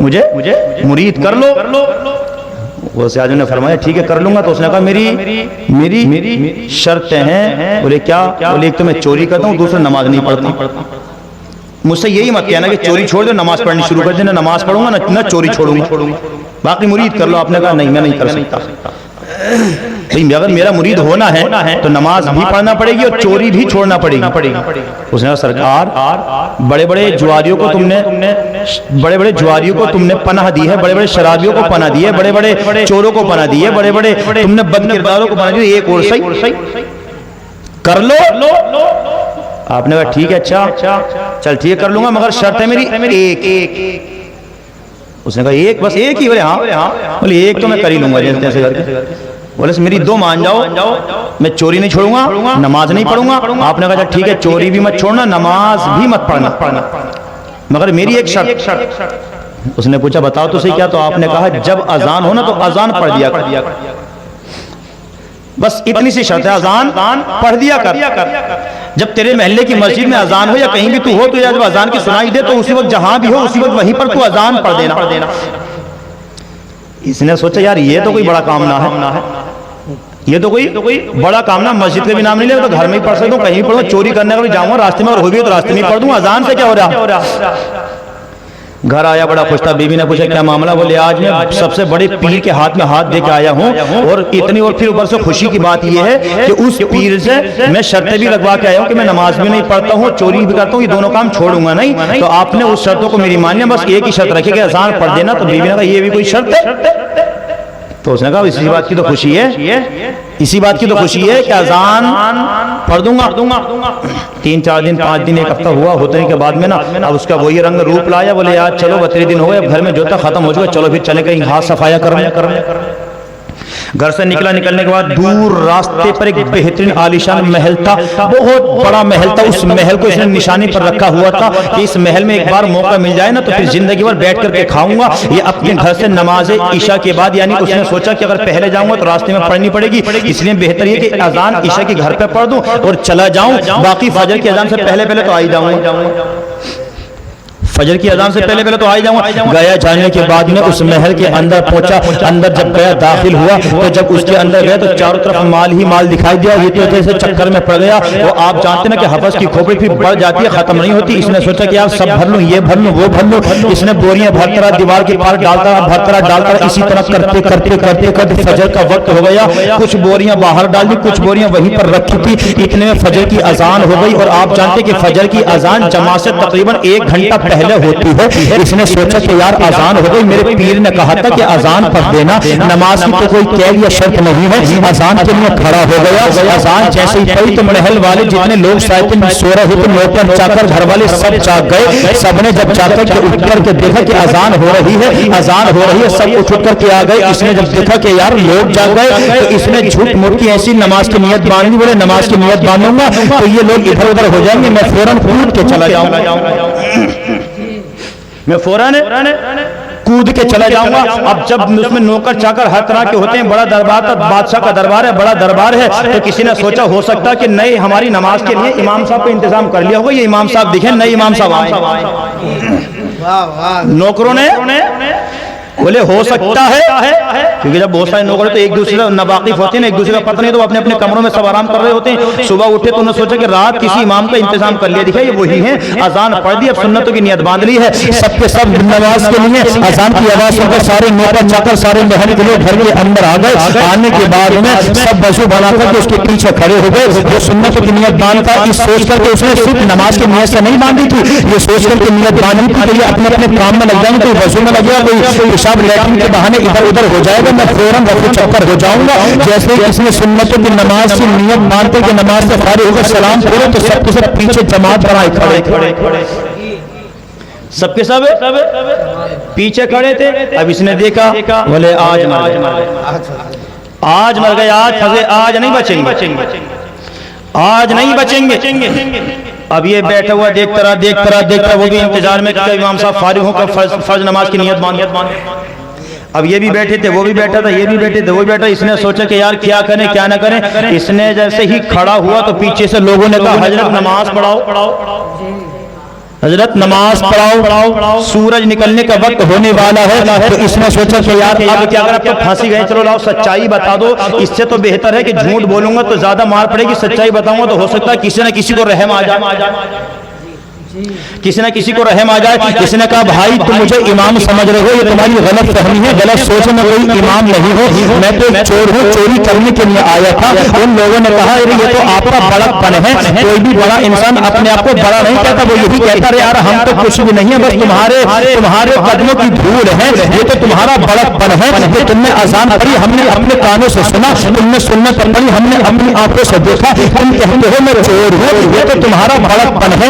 مجھے مرید کر لو. غوث اعظم نے فرمایا ٹھیک ہے کر لوں گا. تو اس نے کہا میری شرطیں ہیں. بولے کیا؟ بولے ایک تو میں چوری کرتا ہوں، دوسرا نماز نہیں پڑھتا. مجھ سے یہی مت کہنا کہ چوری چھوڑ دو نماز پڑھنی شروع کر دے، نہ نماز پڑھوں گا نہ چوری چھوڑوں گا، باقی مرید کر لو. آپ نے کہا نہیں میں نہیں کر سکتا. اگر میرا مرید ہونا ہے تو نماز بھی پڑھنا پڑے گی اور چوری بھی چھوڑنا پڑے گی. اس نے کہا سرکار بڑے جواریوں کو تم نے پناہ دی ہے، بڑے شرابیوں کو پناہ دی ہے، بڑے چوروں کو پناہ دی ہے، بڑے تم نے بد کرداروں کو پناہ دی ہے، ایک اور صحیح کر لو. آپ نے کہا ٹھیک ہے اچھا چل ٹھیک کر لوں گا، مگر شرط ہے میری ایک. اس نے کہا ایک بس ایک ہی؟ بولے ہاں. بولے ایک تو میں کر ہی لوں گا جیسے کر کے. بولے میری 2 مان جاؤ، میں چوری نہیں چھوڑوں گا، نماز نہیں پڑھوں گا. آپ نے کہا ٹھیک ہے چوری بھی مت چھوڑنا، نماز بھی مت پڑھنا، مگر میری ایک شرط. اس نے پوچھا بتاؤ تو صحیح کیا؟ تو آپ نے کہا جب اذان ہونا تو اذان پڑھ دیا. بس اتنی سی شرط ہے، اذان پڑھ دیا کر۔ جب تیرے محلے کی مسجد میں اذان ہو یا کہیں بھی تو ہو تو جب اذان کی سنائی دے تو اسی وقت جہاں بھی ہو اسی وقت وہیں پر تو اذان پڑھ دینا۔ اس نے سوچا یار یہ تو کوئی بڑا کام نہ ہے، یہ تو کوئی بڑا کام نہ، مسجد کا بھی نام نہیں لے تو گھر میں ہی پڑھ سکتا ہوں، کہیں پڑھوں، چوری کرنے کا بھی جاؤں گا راستے میں اور ہو بھی تو راستے میں ہی پڑھ دوں، اذان سے کیا ہو رہا۔ گھر آیا بڑا خوش تھا، بیوی نے پوچھا کیا معاملہ؟ بولے آج میں سب سے بڑے پیر کے ہاتھ میں ہاتھ دے کے آیا ہوں، اور اتنی، اور پھر اوپر سے خوشی کی بات یہ ہے کہ اس پیر سے میں شرطیں بھی لگوا کے آیا ہوں کہ میں نماز بھی نہیں پڑھتا ہوں، چوری بھی کرتا ہوں، یہ دونوں کام چھوڑوں گا نہیں، تو آپ نے اس شرطوں کو میری مان لیا، بس ایک ہی شرط رکھے کہ اذان پڑھ دینا۔ تو بیوی نے کہا یہ بھی کوئی شرط ہے؟ تو اس نے کہا اسی بات کی تو خوشی ہے، اسی بات کی تو خوشی ہے کہ اذان پڑھ دوں گا۔ 3-4 دن 5 دن 1 ہفتہ ہوا، ہوتے کے بعد میں نا اب اس کا وہی رنگ روپ لایا، بولے یار چلو 32 دن ہو گئے، اب گھر میں جو تھا ختم ہو چکا، چلو پھر چلے کہیں ہاتھ صفایا کرنے۔ گھر سے نکلنے کے بعد دور راستے پر ایک بہترین عالیشان محل تھا، بہت بڑا محل تھا، اس محل کو اس نے نشانی پر رکھا ہوا تھا کہ اس محل میں ایک بار موقع مل جائے نا تو پھر زندگی بھر بیٹھ کر کے کھاؤں گا۔ یہ اپنے گھر سے نماز عشاء کے بعد، یعنی اس نے سوچا کہ اگر پہلے جاؤں گا تو راستے میں پڑھنی پڑے گی، اس لیے بہتر یہ کہ اذان عشاء کی گھر پہ پڑھ دوں اور چلا جاؤں، باقی فجر کی اذان سے پہلے تو آ ہی جاؤں گا، فجر کی اذان سے پہلے تو آ جاؤں گا۔ گیا جانے کے بعد میں اس محل کے اندر پہنچا، اندر جب گیا داخل ہوا تو جب اس کے اندر گیا تو چاروں طرف مال ہی مال دکھائی دیا، یہ تو جیسے چکر میں پڑ گیا۔ وہ آپ جانتے ہیں کہ حبس کی کھوپڑی پھر بڑھ جاتی ہے، ختم نہیں ہوتی، اس نے سوچا کہ یار سب بھر لوں، یہ بھر لوں وہ بھر لوں، اس نے بوریاں بھرتا رہا، دیوار کے پاس ڈالتا رہا، بھرتا رہا، اسی طرح کرتے فجر کا وقت ہو گیا، کچھ بوریاں باہر ڈال دی، کچھ بوریاں وہیں پر رکھی تھی، اتنے میں فجر کی اذان ہو گئی، اور آپ جانتے ہیں کہ فجر کی اذان جماعت سے تقریباً 1 گھنٹہ پہلے ہوتی ہے۔ اس نے سوچا کہ یار اذان ہو گئی، میرے پیر نے کہا تھا کہ اذان پڑھ دینا، نماز کی تو کوئی قید یا شرط نہیں ہے، اذان کے لیے کھڑا ہو گیا۔ اذان جیسے ہی پڑھی تو محل والے جتنے لوگ شاید سو رہے تھے، نوکر چاکر گھر والے سب جاگ گئے، سب نے جب چاکر کے اٹھ کر کے دیکھا کہ اذان ہو رہی ہے، اذان ہو رہی ہے، سب اٹھ کر کے آ گئے۔ اس نے جب دیکھا کہ یار لوگ جاگ گئے تو اس نے جھوٹ موٹ کی ایسی نماز کی نیت باندھی، بولے نماز کی نیت باندھوں گا تو یہ لوگ ادھر ادھر ہو جائیں گے، میں فوراً کود کے چلا جاؤں گا، میں فوراً کود کے چلا جاؤں گا۔ اب جب اس میں نوکر چاکر ہر طرح کے ہوتے ہیں، بڑا دربار تھا، بادشاہ کا دربار ہے، بڑا دربار ہے، تو کسی نے سوچا ہو سکتا کہ نئے ہماری نماز کے لیے امام صاحب کو انتظام کر لیا ہوگا، یہ امام صاحب دکھیں، نئے امام صاحب آئے۔ نوکروں نے بولے ہو سکتا ہے، کیونکہ جب بہت سارے نوکر تو ایک دوسرے سے ناواقف ہوتے ہیں، ایک دوسرے کا پتہ نہیں، تو وہ اپنے اپنے کمروں میں سب آرام کر رہے ہوتے ہیں۔ صبح اٹھے تو انہوں نے سوچا کہ رات کسی امام کا انتظام کر لیا، دیکھا یہ وہی ہیں، اذان پڑھ دی، اب سنتوں کی نیت باندھ لی ہے، سب کے سب نماز کے لیے اذان کی آواز سن کر سارے نوکر چاکر سارے محل کے لوگ گھر کے اندر آ گئے۔ آنے کے بعد میں سب وضو بنا کر کے اس کے پیچھے کھڑے ہو گئے، وہ سنتوں کی نیت باندھتا، اس سوچ کر کے اس نے صرف نماز کی نیت سے نہیں باندھی تھی، یہ سوچ کر کے نیت باندھی تھی کہ یہ اپنے اپنے کام میں لگ جائیں گے، کوئی وضو میں لگ گیا، کوئی پیشاب لیٹرن کے ادھر ادھر ہو جائے گا، میں فوراً رفع چکر ہو جاؤں گا۔ جیسے اس نے سنتوں کی نماز کی نیت مانتے کہ نماز سے فارغ ہو کر سلام پڑھے تو سب کے سب پیچھے جماعت بنائے کھڑے، سب کے سب پیچھے کھڑے تھے۔ اب اس نے دیکھا، بولے آج مر گئے، آج مر گئے، آج نہیں بچیں گے، آج نہیں بچیں گے۔ اب یہ بیٹھا ہوا دیکھتا رہا، وہ بھی انتظار میں کہ امام صاحب فارغ ہو کر فرض نماز کی نیت باندھ۔ اب یہ بھی بیٹھے تھے، وہ بھی بیٹھا تھا، یہ بھی بیٹھے تھے، وہ بھی بیٹھا۔ اس نے سوچا کہ یار کیا کریں کیا نہ کریں۔ اس نے جیسے ہی کھڑا ہوا تو پیچھے سے لوگوں نے کہا حضرت نماز پڑھاؤ، حضرت نماز پڑھاؤ، سورج نکلنے کا وقت ہونے والا ہے۔ تو اس نے سوچا کہ یار اب کیا اگر اب تو پھانسی گئے، چلو لاؤ سچائی بتا دو، اس سے تو بہتر ہے کہ جھوٹ بولوں گا تو زیادہ مار پڑے گی، سچائی بتاؤں گا تو ہو سکتا ہے کسی نہ کسی کو رحم آ جائے، کسی نہ کسی کو رحم آ جائے۔ کسی نے کہا بھائی تم مجھے امام سمجھ رہے ہو، یہ تمہاری غلط فہمی ہے، غلط سوچ ہے، میں کوئی امام نہیں ہوں، میں تو چور ہوں، چوری کرنے کے لیے آیا تھا۔ ان لوگوں نے کہا یہ تو آپ کا بڑک پن ہے، کوئی بھی بڑا انسان اپنے آپ کو بڑا نہیں کہتا، وہ یہی کہتا رہے یار ہم تو کچھ بھی نہیں ہے، بس تمہارے قدموں کی دھول ہے، یہ تو تمہارا بڑک پن ہے کہ تم نے اذان پڑھی، ہم نے اپنے کانوں سے سنا، تم نے سنت پڑھی، ہم نے اپنی آنکھوں سے دیکھا، تم کہتے ہو میں چور ہوں، یہ تو تمہارا بڑک پن ہے،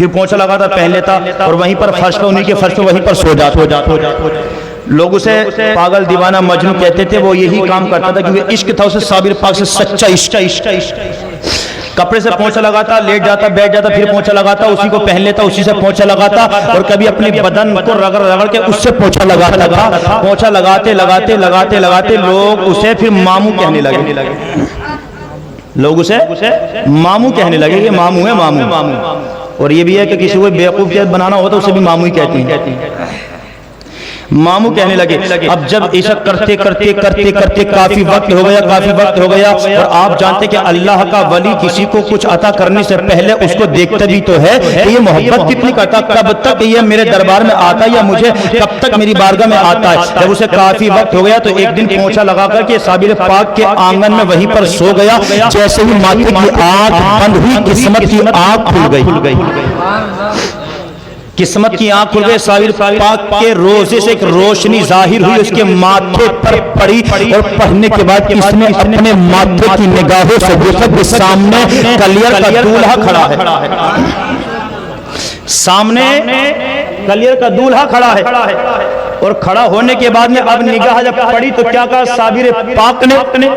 پھر پوچھا لگاتا پہن لیتا اور وہیں پر فرش پہ انہیں کے فرش پہ وہیں پر سو جاتا. لوگ اسے پاگل دیوانہ مجنون کہتے تھے. وہ یہی کام کرتا تھا کیونکہ عشق تھا اسے صابر پاک سے سچا عشق. کپڑے سے پونچھا لگاتا, لیٹ جاتا, بیٹھ جاتا, پھر پونچھا لگاتا, اسی کو پہن لیتا, اسی سے پونچھا لگاتا, اور کبھی اپنے بدن کو رگڑ کے اس سے پونچھا لگاتا تھا. پونچھا لگاتے لوگ اسے پھر ماموں کہنے لگے. لوگ اسے ماموں کہنے لگے. یہ ماموں ہے, ماموں. اور یہ بھی ہے کہ کسی کو بیوقوف بنانا ہو تو اسے بھی ماموں ہی کہتے ہیں. ماموں کہنے لگے. اب جب عشق کرتے کافی وقت ہو گیا اور آپ جانتے کہ اللہ کا ولی کسی کو کچھ عطا کرنے سے پہلے اس کو دیکھتا بھی تو ہے کہ یہ محبت کتنی کرتا, کب تک یہ میرے دربار میں آتا ہے یا مجھے کب تک میری بارگاہ میں آتا ہے. جب اسے کافی وقت ہو گیا تو ایک دن پونچھا لگا کر کے صابر پاک کے آنگن میں وہیں پر سو گیا. جیسے ہی ماتھے کی آنکھ بند ہوئی قسمت کی آنکھ کھل گئی. قسمت کی آنکھ کھل گئی. صابر پاک کے روزے سے ایک روشنی ظاہر ہوئی, اس کے ماتھے پر پڑی اور پڑھنے کے بعد اس نے اپنے ماتھے کی نگاہوں سے دیکھا کہ سامنے کلیئر کا دولہا کھڑا ہے. سامنے کلیئر کا دولہا کھڑا ہے. اور کھڑا ہونے کے بعد میں اب نگاہ جب پڑی تو کیا کہا صابر پاک نے؟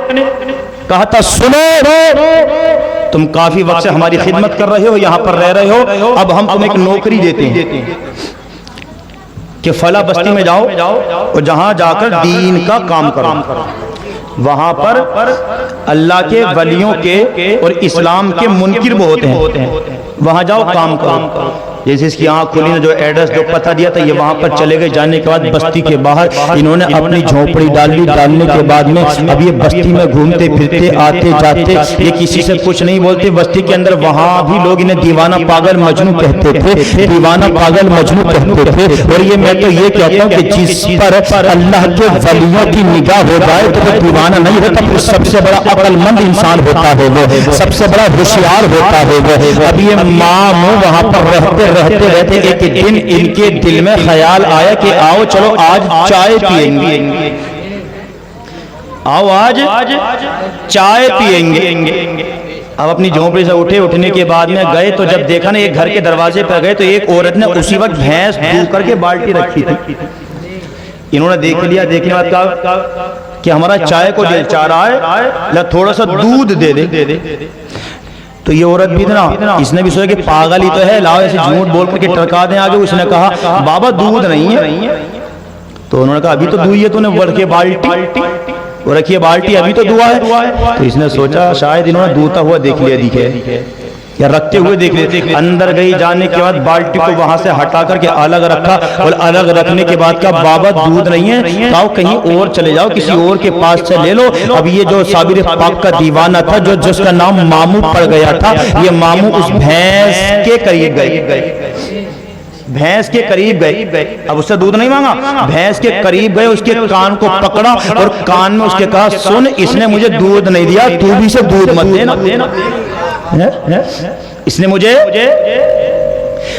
کہا تھا سنو, تم کافی وقت سے ہماری خدمت کر رہے ہو, یہاں پر رہ رہے ہو, اب ہم تمہیں ایک نوکری دیتے ہیں کہ فلاں بستی میں جاؤ اور جہاں جا کر دین کا کام کرو. وہاں پر اللہ کے ولیوں کے اور اسلام کے منکر وہ ہوتے ہیں, وہاں جاؤ کام کرو. جیسے اس کی آنکھ کھلی نے جو ایڈریس جو پتہ دیا تھا یہ وہاں پر چلے گئے. جانے کے بعد بستی کے باہر انہوں نے اپنی جھونپڑی ڈالی. ڈالنے کے بعد میں اب یہ بستی میں گھومتے پھرتے آتے جاتے, یہ کسی سے کچھ نہیں بولتے. بستی کے اندر وہاں بھی لوگ انہیں دیوانہ پاگل مجنون کہتے تھے, دیوانہ پاگل مجنون کہتے تھے. اور یہ میں تو یہ کہتا ہوں کہ جس پر اللہ کے ولیوں کی نگاہ ہو جائے تو وہ دیوانہ نہیں ہوتا, پھر سب سے بڑا عقل مند انسان ہوتا ہے, وہ سب سے بڑا ہوشیار ہوتا ہے وہ. اب یہ ماموں وہاں پر رہتے ایک دن ان کے دل میں خیال آیا کہ آؤ چلو آج چائے پیئیں گے, آؤ آج چائے پیئیں گے. اب اپنی جھونپڑی سے اٹھنے کے بعد میں گئے تو جب دیکھا نا ایک گھر کے دروازے پر گئے تو ایک عورت نے اسی وقت بھینس دھو کر کے بالٹی رکھی تھی. انہوں نے دیکھ لیا, دیکھنے بعد کہا کہ ہمارا چائے کو دل چاہ رہا ہے, تھوڑا سا دودھ دے دے. تو یہ عورت بھی تھا نا, اس نے بھی سوچا کہ پاگل ہی تو ہے, لاؤ ایسے جھوٹ بول کر کے ٹرکا دیں آگے. اس نے کہا بابا دودھ نہیں ہے. تو انہوں نے کہا ابھی تو دھوئی ہے تو نے رکھی بالٹی, اور رکھیے بالٹی ابھی تو دعا ہے. تو اس نے سوچا شاید انہوں نے دھوتا ہوا دیکھ لیا دکھے یا رکھتے ہوئے دیکھ لیا. اندر گئی, جانے کے بعد بالٹی کو وہاں سے ہٹا کر کے الگ رکھا, اور الگ رکھنے کے بعد کہا بابا دودھ نہیں ہے, کہو کہیں اور چلے جاؤ, کسی اور کے پاس سے لے لو. اب یہ جو صابر پاک کا دیوانہ تھا جس کا نام ماموں پڑ گیا تھا, یہ ماموں اس بھینس کے قریب گئے. بھینس کے قریب گئے, اب اس سے دودھ نہیں مانگا, بھینس کے قریب گئے, اس کے کان کو پکڑا اور کان میں اس کے کہا سن, اس نے مجھے دودھ نہیں دیا, تو بھی سے دودھ مت دینا. اس نے مجھے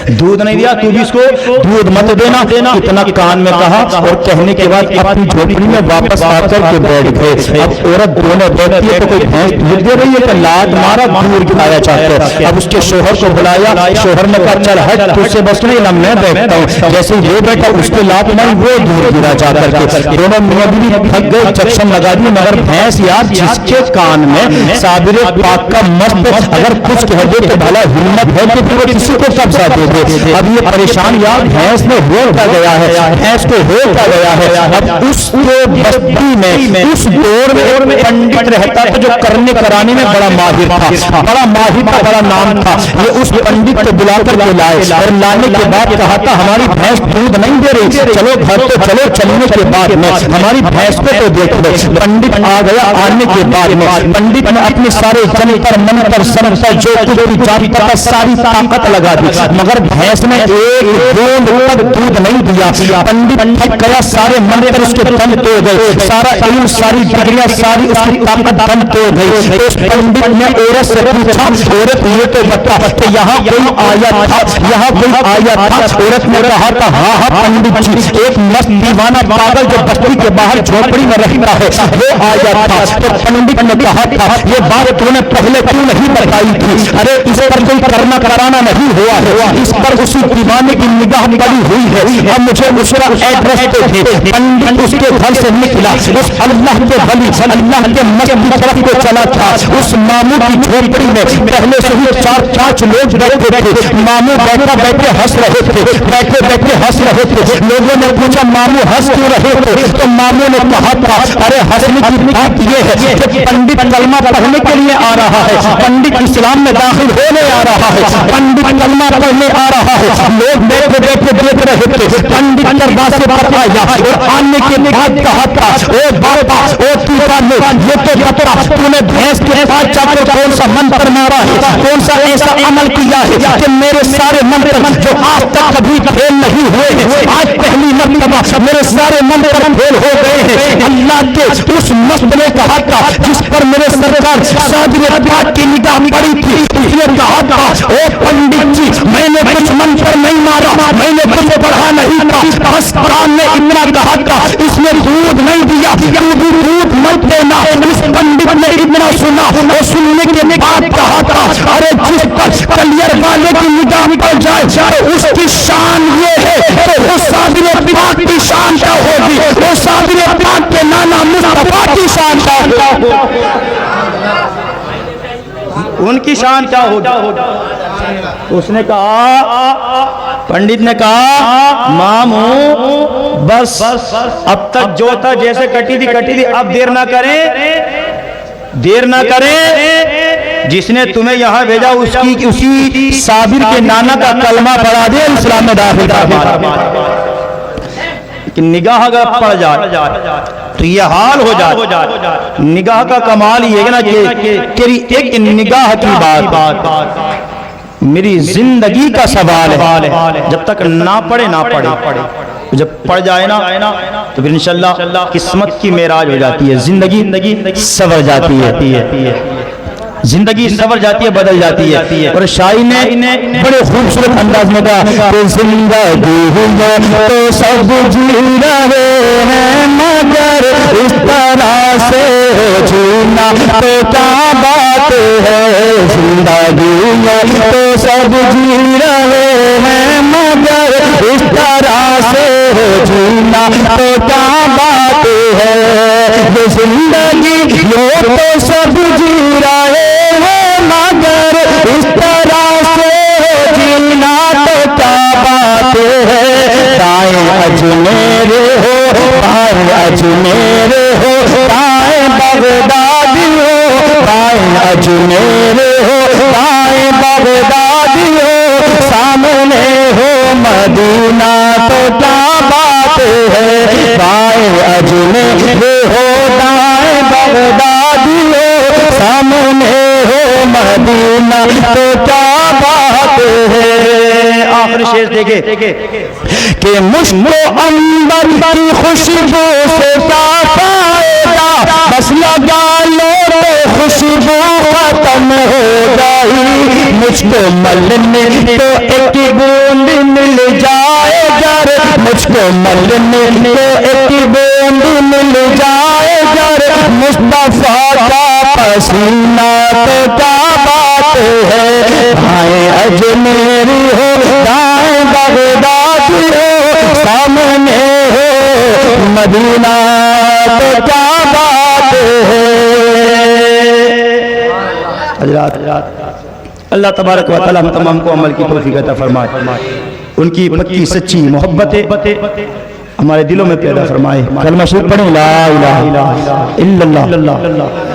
دودھ نہیں دیا, تو بھی اس کو دودھ مت دینا. اتنا کان میں کہا اور کہنے کے بعد اپنی جھونپڑی میں واپس آ کر کے بیٹھ گئے. اب عورت دونوں بیٹھتی ہے تو کوئی بھینس دودھ دے رہی ہے کہ لات مارا دور گرایا چاہتے ہیں. اب اس کے شوہر کو بلایا, شوہر نے کہا چل ہٹ, تجھ سے بس نہیں, نہ میں بیٹھتا ہوں. جیسے یہ بیٹھا اس کے لات ماری, وہ دور گرا جا کر کے. دونوں میاں بیوی تھک گئے, جکشن لگا دی, مگر بھینس یار جس کے کان میں صابر پاک کا مست اگر کچھ کہہ دے تو بھلا ہمت ہے کہ پھر کسی کو قبضہ دے دے. اب یہ پریشان یار بھینس میں ہو کیا گیا ہے, بھینس کو ہو کیا گیا ہے. اب اس بستی میں اس دور میں پنڈت رہتا تھا جو کرنے کرانے میں بڑا ماہر تھا, بڑا ماہر تھا, بڑا نام تھا. یہ اس پنڈت کو بلا کر کے لائے اور لانے کے بعد کہا تھا ہماری بھینس دودھ نہیں دے رہی, چلو گھر تو چلو. چلنے کے بعد میں ہماری بھینس کو تو دیکھ لو. پنڈت آ گیا, آنے کے بعد میں پنڈت نے اپنے سارے جنتر منتر سنتر جو کچھ جانتا تھا ساری طاقت لگا دی, مگر بھینس نے ایک بوند تک دودھ نہیں دیا. پنڈت تھک گیا, سارے منتر اس کے دم توڑ گئے, سارا علم ساری ڈگریاں ساری اس کی طاقت دم توڑ گئی. اس پنڈت نے عورت سے پوچھا عورت یہ تو بتا کہ یہاں کوئی آیا تھا, یہاں کوئی آیا تھا. عورت نے کہا تھا ہاں پنڈت جی, ایک مست دیوانہ پاگل جو بستی کے باہر جھونپڑی میں رہتا ہے وہ آیا تھا. تو پنڈت نے کہا تھا یہ بات تو نے پہلے کیوں نہیں بتائی تھی, ارے اس پر کوئی کرنا کرانا نہیں ہوا ہے, اس پر اسی دیوانے کی نگاہ پڑی ہوئی ہے. اب مجھے اس کا ایڈریس دے دے. پنڈت اس کے گھر سے نکلا, اس اللہ کے ولی اللہ کے مسجد کی طرف کو چلا تھا. اس ماموں کی جھوپڑی میں پہلے سے ہی 4-5 لوگ بیٹھے تھے. ماموں بیٹھا بیٹھے ہنس رہے تھے, بیٹھے بیٹھے ہنس رہے تھے. لوگوں نے پوچھا ماموں ہنس کیوں رہے تھے؟ تو ماموں نے کہا تھا ارے ہنسنے کی بات یہ ہے کہ پنڈت کلمہ پڑھنے کے لیے آ رہا ہے, پنڈت اسلام میں داخل ہونے آ رہا ہے, پنڈت کلمہ پڑھنے آ رہا ہے. لوگ بیٹھے بیٹھے دیکھ رہے تھے. پنڈت دروازے پر آیا اور آنے کے بعد کہا تھا اے باپا اے طوفان یہ تو بتا تو نے بھینس کے پاس جا کر کون سا منتر مارا ہے, کون سا ایسا عمل کیا ہے کہ میرے سارے منتر جو آج تک کبھی فیل نہیں ہوئے ہیں آج پہلی مرتبہ میرے سارے منتر فیل ہو گئے ہیں. اللہ کے اس مست نے کہا تھا جس پر میرے سرکار صادر پاک کی نگاہ پڑی تھی, اس نے کہا تھا اے پنڈت جی میں نے کچھ منتر نہیں مارا, میں نے کچھ پڑھا نہیں تھا, بس قرآن نے اتنا کہا تھا اس نے دودھ نہیں دیا تو بھی دودھ مت دینا. اس پنڈت نے اتنا سنا اور سننے کے بعد کہا تھا ارے جس پر کلیئر والے کی نگاہ پڑ جائے اس کی شان یہ ہے تو وہ صادر پاک کی شان کیا ہوگی, وہ صادر پاک کے نانا مصطفیٰ کی شان کیا ہوگی, ان کی شان کیا ہوگی. اس نے کہا پنڈت نے کہا ماموں بس اب تک جو تھا جیسے کٹی تھی اب دیر نہ کریں. جس نے تمہیں یہاں بھیجا اسی صابر کے نانا کا کلمہ پڑھا دے, اسلام میں داخل کروا. نگاہ اگر پڑ جائے تو یہ حال ہو جائے. نگاہ کا کمال یہ ہے نا کہ تیری ایک نگاہ کی بات میری زندگی کا سوال ہے. جب تک نہ پڑے جب پڑ جائے نا تو پھر انشاءاللہ قسمت کی معراج ہو جاتی ہے, زندگی سنور جاتی ہے, زندگی سنور جاتی ہے, بدل جاتی ہے. اور شاعر نے بڑے خوبصورت انداز میں کہا کہ زندگی تو سب جی رہے ہیں مگر اس طرح سے جینا تو کیا بات ہے. زندگی تو سب جی رہے ہیں مگر اس طرح سے جینا تو کیا بات ہے. یہ زندگی یہ تو سب جی رہے ہیں مگر اس طرح سے جینا تو کیا بات ہے. دائیں اجمیر ہو بائیں اجمیر ہو دائیں بغدادی ہو, دائیں اجمیر ہو دائیں بغدادی ہو, سامنے ہو مدینہ تو کیا بات ہے. دائیں اجمیر ہو دائیں بغدادی ہو, سامنے ہو مدینہ تو کیا بات ہے. آخر شیز دیکھے کہ مشک و عنبر کی خوشبو سے کیا فائدہ, بس لگا لو تو خوشبو ختم ہو جائے. مجھ کو ملنے تو ایک بوند مل جائے گر, مجھ کو ملنے تو ایک بوند مل جائے گر, مصطفیٰ کا پسینہ تو کیا بات ہے. دائیں اجمیری ہو دائیں بغدادی ہو, سامنے ہو مدینہ تو کیا بات ہے. حضرات اللہ تبارک و تعالی ہم تمام کو عمل کی توفیق عطا فرمائے, ان کی پکی سچی محبت ہمارے دلوں میں پیدا فرمائے. کلمہ شریف پڑھیں لا الہ الا اللہ.